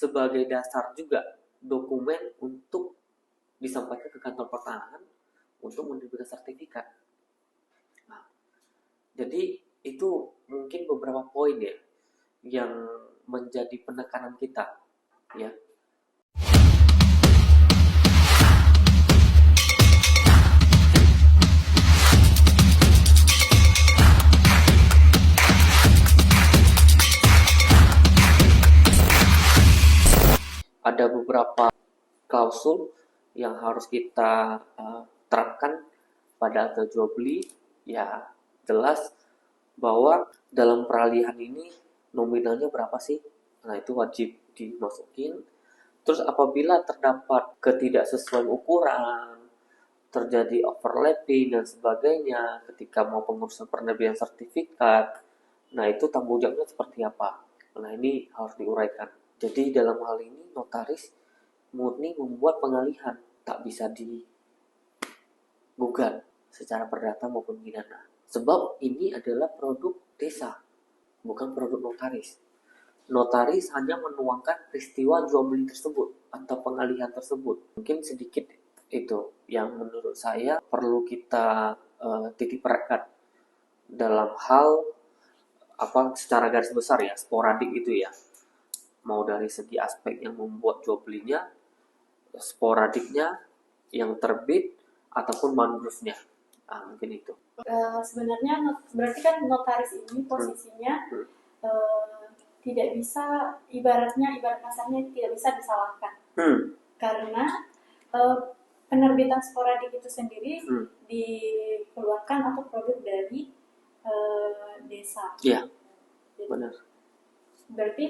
sebagai dasar juga dokumen untuk disampaikan ke kantor pertanahan untuk menerbitkan sertifikat. Nah, jadi itu mungkin beberapa poin ya yang menjadi penekanan kita ya. Ada beberapa klausul yang harus kita terapkan pada akta jual beli. Ya, jelas bahwa dalam peralihan ini nominalnya berapa sih? Nah, itu wajib dimasukin. Terus apabila terdapat ketidaksesuaian ukuran, terjadi overlapping dan sebagainya ketika mau pengurusan penerbitan sertifikat, nah itu tanggung jawabnya seperti apa? Nah, ini harus diuraikan. Jadi dalam hal ini notaris murni membuat pengalihan, tak bisa digugat secara perdata maupun pidana. Sebab ini adalah produk desa, bukan produk notaris. Notaris hanya menuangkan peristiwa jual beli tersebut atau pengalihan tersebut. Mungkin sedikit itu yang menurut saya perlu kita titik beratkan dalam hal secara garis besar ya, sporadik itu ya. Mau dari segi aspek yang membuat jual belinya, sporadiknya, yang terbit, ataupun mangrove-nya. Mungkin itu. Sebenarnya berarti kan notaris ini posisinya tidak bisa, ibarat kasarnya tidak bisa disalahkan. Karena penerbitan sporadik itu sendiri dikeluarkan atau produk dari desa. Iya, benar. Berarti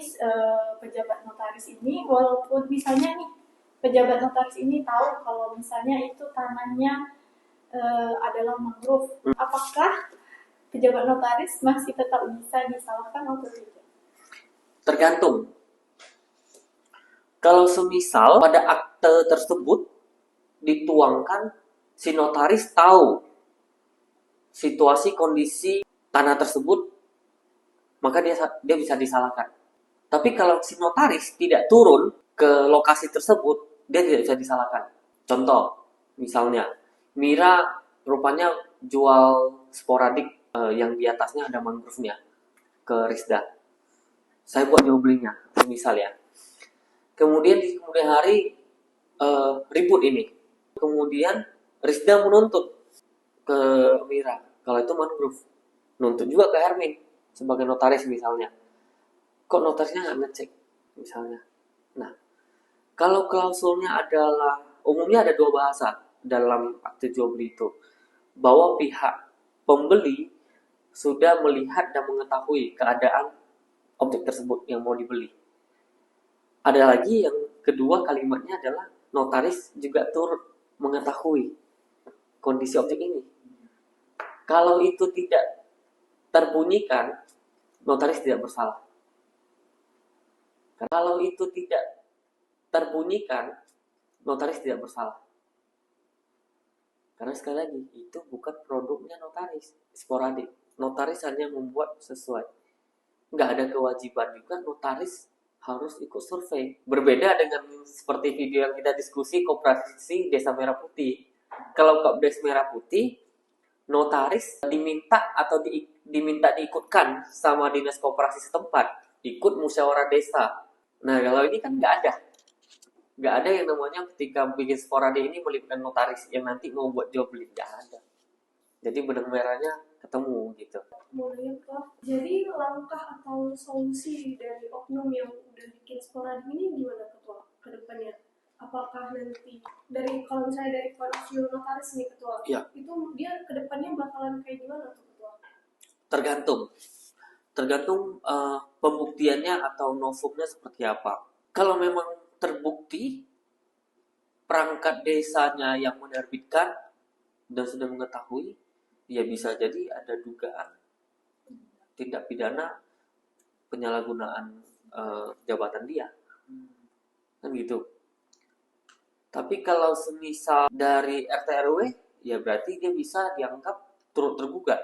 pejabat notaris ini, walaupun misalnya nih pejabat notaris ini tahu kalau misalnya itu tanahnya adalah mangrove, apakah pejabat notaris masih tetap bisa disalahkan atau tidak? Tergantung. Kalau semisal pada akte tersebut dituangkan si notaris tahu situasi kondisi tanah tersebut, maka dia bisa disalahkan. Tapi kalau si notaris tidak turun ke lokasi tersebut, dia tidak bisa disalahkan. Contoh, misalnya Mira rupanya jual sporadik yang di atasnya ada mangrove-nya ke Rizda. Saya buat jual belinya, misal ya. Kemudian di kemudian hari ribut ini. Kemudian Rizda menuntut ke Mira kalau itu mangrove. Nuntut juga ke Hermin sebagai notaris misalnya. Kok notarisnya nggak ngecek misalnya. Nah, kalau klausulnya adalah, umumnya ada dua bahasa dalam akte jual beli itu, bahwa pihak pembeli sudah melihat dan mengetahui keadaan objek tersebut yang mau dibeli. Ada lagi yang kedua kalimatnya adalah notaris juga turut mengetahui kondisi objek ini. Kalau itu tidak terbunyikan, notaris tidak bersalah. Kalau itu tidak terbunyikan, notaris tidak bersalah. Karena sekali lagi, itu bukan produknya notaris, sporadik. Notaris hanya membuat sesuai. Nggak ada kewajiban juga notaris harus ikut survei. Berbeda dengan seperti video yang kita diskusi Koperasi Desa Merah Putih. Kalau Desa Merah Putih, notaris diminta atau diminta diikutkan sama dinas koperasi setempat, ikut musyawarah desa. Nah, kalau ini kan nggak ada yang namanya ketika bikin sporadik ini melibatkan notaris yang nanti mau buat jual beli, nggak ada. Jadi benang merahnya ketemu gitu. Boleh Prof. Jadi langkah atau solusi dari oknum yang udah bikin sporadik ini gimana Ketua ke depannya? Apakah nanti kalau misalnya dari kondisi notaris nih Ketua, ya, itu dia ke depannya bakalan kayak gimana tuh Ketua? Tergantung pembuktiannya atau novumnya seperti apa. Kalau memang terbukti perangkat desanya yang menerbitkan dan sudah mengetahui, ya bisa jadi ada dugaan tindak pidana penyalahgunaan jabatan dia, kan gitu. Tapi kalau semisal dari RT RW, ya berarti dia bisa dianggap turut tergugat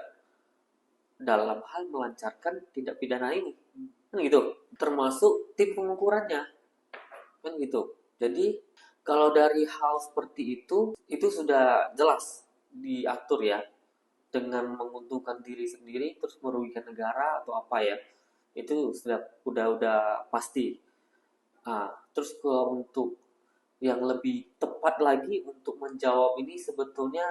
dalam hal melancarkan tindak pidana ini, kan gitu. Termasuk tim pengukurannya. kan gitu. Jadi kalau dari hal seperti itu sudah jelas diatur ya, dengan menguntungkan diri sendiri terus merugikan negara atau apa ya, itu sudah udah pasti. Terus kalau untuk yang lebih tepat lagi untuk menjawab ini sebetulnya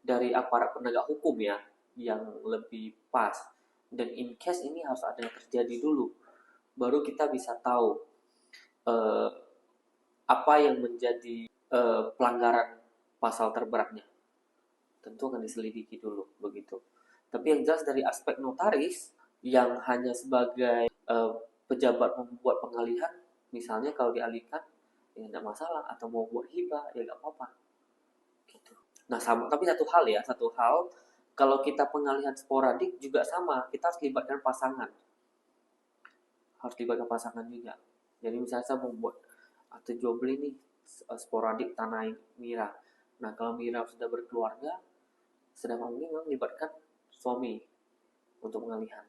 dari aparat penegak hukum ya, yang lebih pas. Dan in case ini harus ada yang terjadi dulu, baru kita bisa tahu eh, apa yang menjadi pelanggaran pasal terberatnya. Tentu akan diselidiki dulu begitu. Tapi yang jelas dari aspek notaris yang hanya sebagai pejabat membuat pengalihan, misalnya kalau dialihkan ya tidak masalah, atau mau buat hibah ya nggak apa-apa gitu. Nah sama, tapi satu hal kalau kita pengalihan sporadik juga sama, kita harus libatkan pasangan, juga. Jadi misalnya saya mau buat atau jual beli nih sporadik tanah Mira. Nah kalau Mira sudah berkeluarga, sedang mungkin melibatkan suami untuk pengalihan.